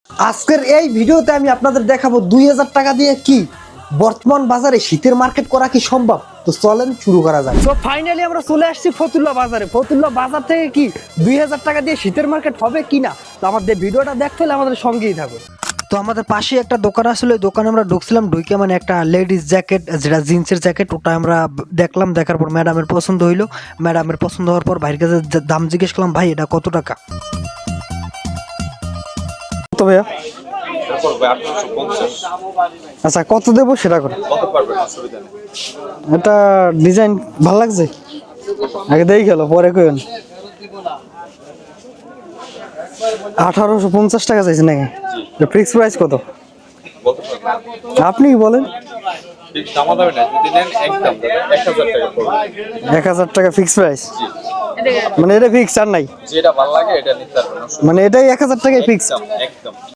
আজকের এই ভিডিওতে আমি আপনাদের দেখাবো 2000 টাকা দিয়ে কি বর্তমান বাজারে শীতের মার্কেট করা কি সম্ভব। তো চলেন শুরু করা যাক। তো ফাইনালি আমরা চলে আসছি ফতুল্লা বাজারে। ফতুল্লা বাজার থেকে কি 2000 টাকা দিয়ে শীতের মার্কেট হবে কিনা, তো আমাদের ভিডিওটা দেখতে হলে আমাদের সঙ্গেই থাকুন। তো আমাদের পাশে একটা দোকান আসলে দোকানে আমরা ঢুকছিলাম, ঢুকে মানে একটা লেডিস জ্যাকেট, যেটা জিন্সের জ্যাকেট, ওটা আমরা দেখলাম। দেখার পর ম্যাডামের পছন্দ হইলো। ম্যাডামের পছন্দ হওয়ার পর ভাইয়ের কাছে দাম জিজ্ঞেস করলাম, ভাই এটা কত টাকা? তো ভাইয়া আচ্ছা কত দেবো সেটা করে? এটা ডিজাইন ভালো লাগছে, আগে দেখি গেল পরে কইন। 1850 টাকা চাইছে নাকি? ফিক্স প্রাইস কত আপনি বলেন? 1000 টাকা ফিক্স প্রাইস, মানে এটা ফিক্স আর নাই, যেটা ভালো লাগে এটা নিতে পারবেন, মানে এটাই 1000 টাকায় ফিক্স। একদম।